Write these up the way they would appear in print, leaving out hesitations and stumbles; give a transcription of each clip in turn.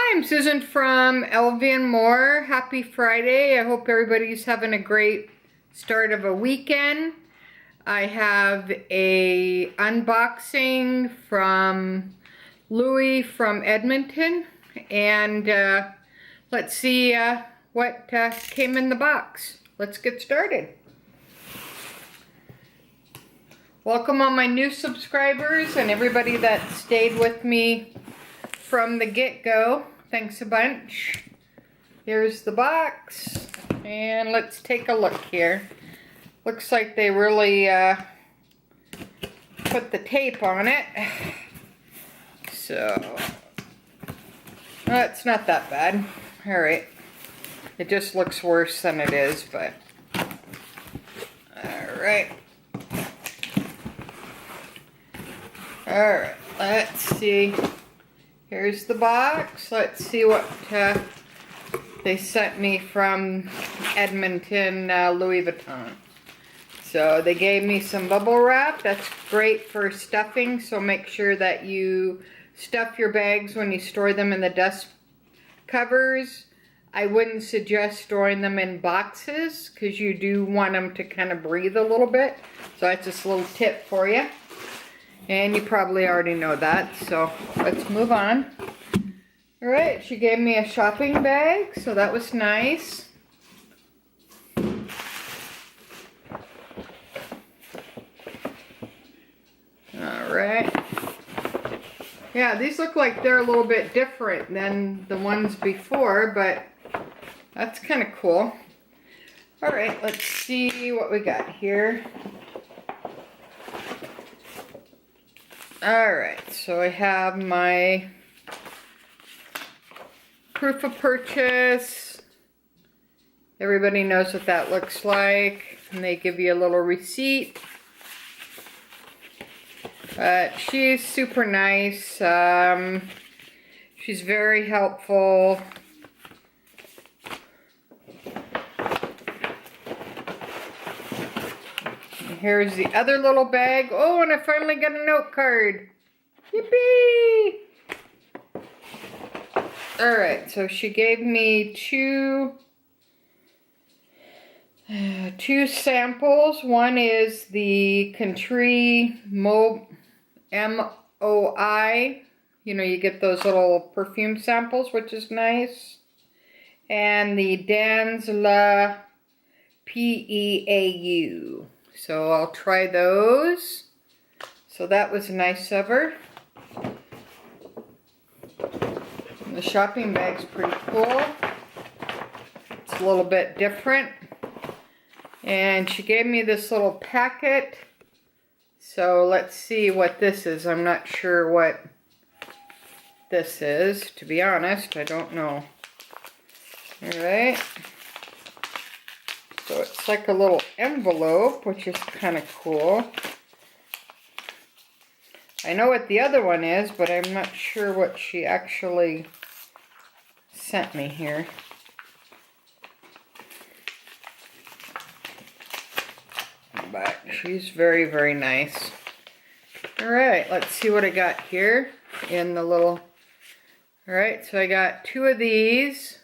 Hi, I'm Susan from LV & More. Happy Friday. I hope everybody's having a great start of a weekend. I have a unboxing from Louis from Edmonton, and let's see what came in the box. Let's get started. Welcome all my new subscribers and everybody that stayed with me from the get-go. Thanks a bunch. Here's the box, and let's take a look here. Looks like they really put the tape on it. So, well, it's not that bad. Alright. It just looks worse than it is, but alright. Alright, let's see. Here's the box. Let's see what they sent me from Edmonton, Louis Vuitton. So they gave me some bubble wrap. That's great for stuffing, so make sure that you stuff your bags when you store them in the dust covers. I wouldn't suggest storing them in boxes because you do want them to kind of breathe a little bit. So that's just a little tip for you. And you probably already know that, so let's move on. Alright, she gave me a shopping bag, so that was nice. Alright. Yeah, these look like they're a little bit different than the ones before, but that's kind of cool. Alright, let's see what we got here. Alright, so I have my proof of purchase. Everybody knows what that looks like. And they give you a little receipt. But she's super nice. She's very helpful. Here's the other little bag. Oh, and I finally got a note card. Yippee! Alright, so she gave me two samples. One is the Contre MOI. You know, you get those little perfume samples, which is nice. And the Dans La Peau. So I'll try those. So that was nice of her. And the shopping bag's pretty cool. It's a little bit different. And she gave me this little packet. So let's see what this is. I'm not sure what this is, to be honest. I don't know. Alright. So it's like a little envelope, which is kind of cool. I know what the other one is, but I'm not sure what she actually sent me here. But she's very, very nice. Alright, let's see what I got here in the little... Alright, so I got two of these.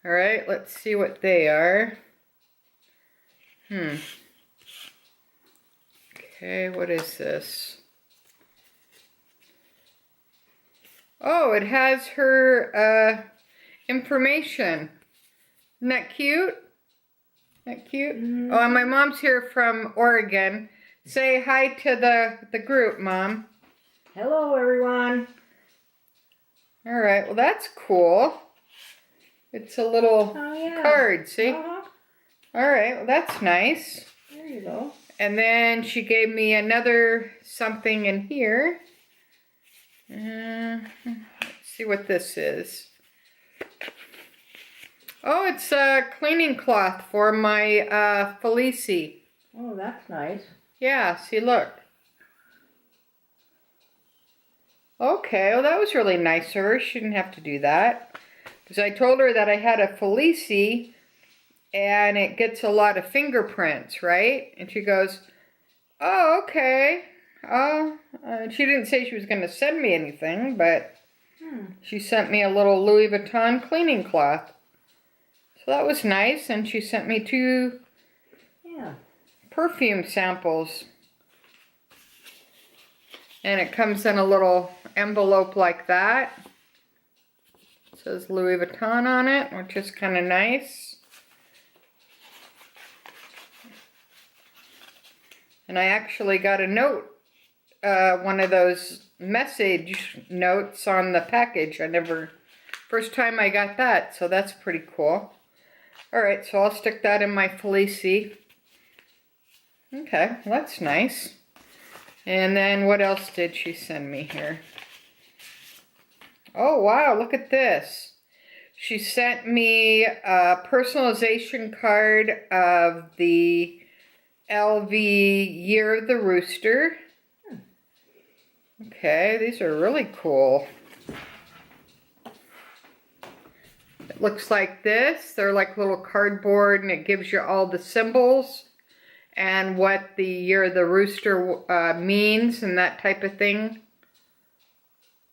Alright, let's see what they are. Okay, what is this? Oh, it has her information. Isn't that cute? Isn't that cute? Mm-hmm. Oh, and my mom's here from Oregon. Say hi to the group, Mom. Hello, everyone. Alright, well that's cool. It's a little card, see? Alright, well that's nice. There you go. And then she gave me another something in here. Let's see what this is. Oh, it's a cleaning cloth for my Felicie. Oh, that's nice. Yeah, see, look. Okay, well that was really nice of her. She didn't have to do that. Because I told her that I had a Felicie and it gets a lot of fingerprints, right? And she goes, oh, okay. She didn't say she was going to send me anything, but She sent me a little Louis Vuitton cleaning cloth. So that was nice. And she sent me 2 perfume samples. And it comes in a little envelope like that. It says Louis Vuitton on it, which is kind of nice. And I actually got a note, one of those message notes on the package. First time I got that, so that's pretty cool. Alright, so I'll stick that in my Felicie. Okay, that's nice. And then what else did she send me here? Oh wow, look at this. She sent me a personalization card of the LV Year of the Rooster. Okay, these are really cool. It looks like this. They're like little cardboard, and it gives you all the symbols and what the Year of the Rooster means and that type of thing.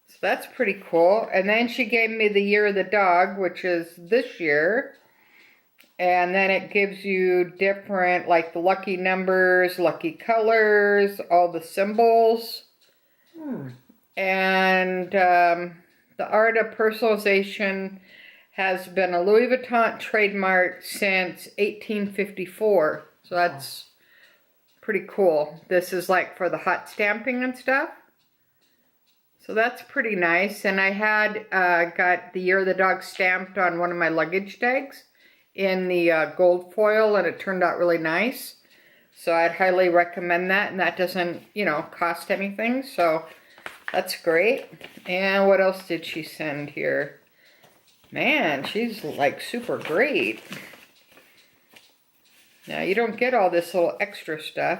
So that's pretty cool. And then she gave me the Year of the Dog, which is this year. And then it gives you different, like the lucky numbers, lucky colors, all the symbols. And the art of personalization has been a Louis Vuitton trademark since 1854. So that's pretty cool. This is like for the hot stamping and stuff. So that's pretty nice. And I had got the Year of the Dog stamped on one of my luggage tags in the gold foil, and it turned out really nice. So I'd highly recommend that, and that doesn't, you know, cost anything. So that's great. And what else did she send here? Man, she's like super great. Now you don't get all this little extra stuff.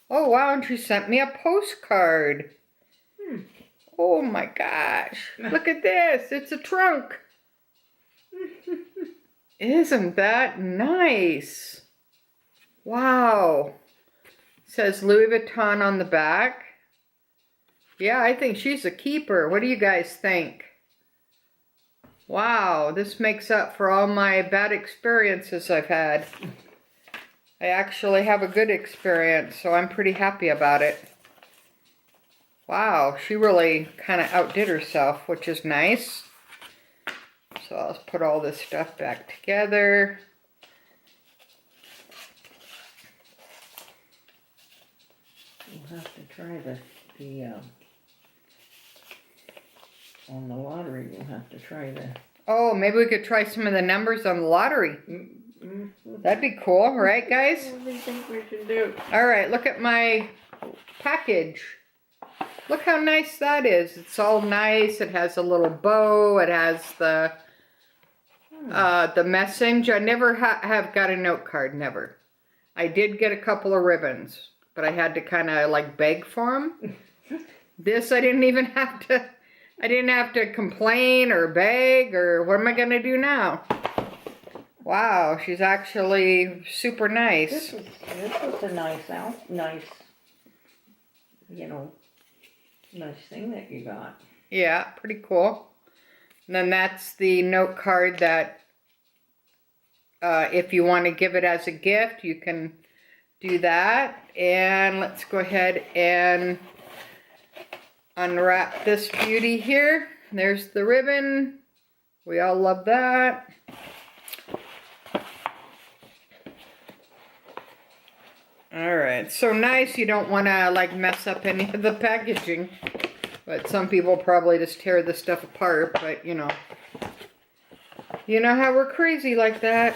Oh wow, and she sent me a postcard. Oh my gosh, look at this. It's a trunk. Isn't that nice? Wow. It says Louis Vuitton on the back. Yeah, I think she's a keeper. What do you guys think? Wow, this makes up for all my bad experiences I've had. I actually have a good experience, so I'm pretty happy about it. Wow, she really kind of outdid herself, which is nice. So I'll put all this stuff back together. We'll have to try on the lottery. We'll have to try Oh, maybe we could try some of the numbers on the lottery. That'd be cool, right, guys? What do you think we should do? All right, look at my package. Look how nice that is. It's all nice. It has a little bow. It has the message. I never have got a note card, never. I did get a couple of ribbons, but I had to kind of like beg for them. This I didn't even have to. I didn't have to complain or beg or what am I going to do now? Wow, she's actually super nice. This was a nice, you know, nice thing that you got. Yeah, pretty cool. And then that's the note card that if you want to give it as a gift, you can do that. And let's go ahead and unwrap this beauty here. There's the ribbon. We all love that. Alright, so nice. You don't want to like mess up any of the packaging. But some people probably just tear this stuff apart. But you know how we're crazy like that.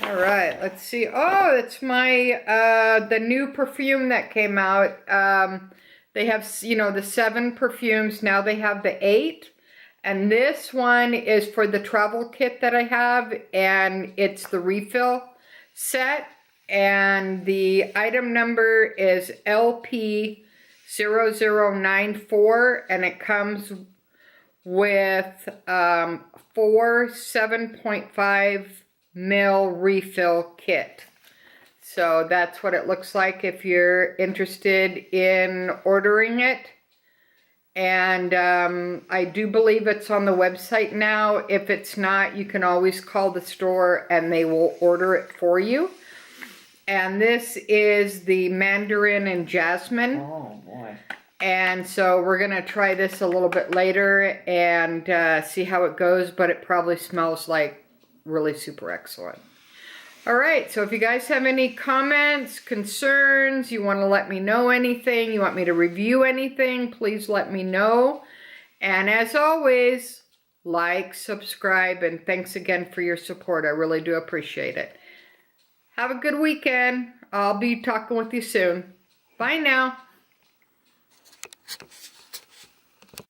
Alright, let's see. Oh, it's my the new perfume that came out. They have, you know, the 7 perfumes. Now they have the 8. And this one is for the travel kit that I have. And it's the refill set. And the item number is LP0094. And it comes with 4 7.5 ml refill kit. So that's what it looks like if you're interested in ordering it. And I do believe it's on the website now. If it's not, you can always call the store and they will order it for you. And this is the Mandarin and Jasmine. Oh boy. And so we're going to try this a little bit later and see how it goes. But it probably smells like really super excellent. Alright, so if you guys have any comments, concerns, you want to let me know anything, you want me to review anything, please let me know. And as always, like, subscribe, and thanks again for your support. I really do appreciate it. Have a good weekend. I'll be talking with you soon. Bye now.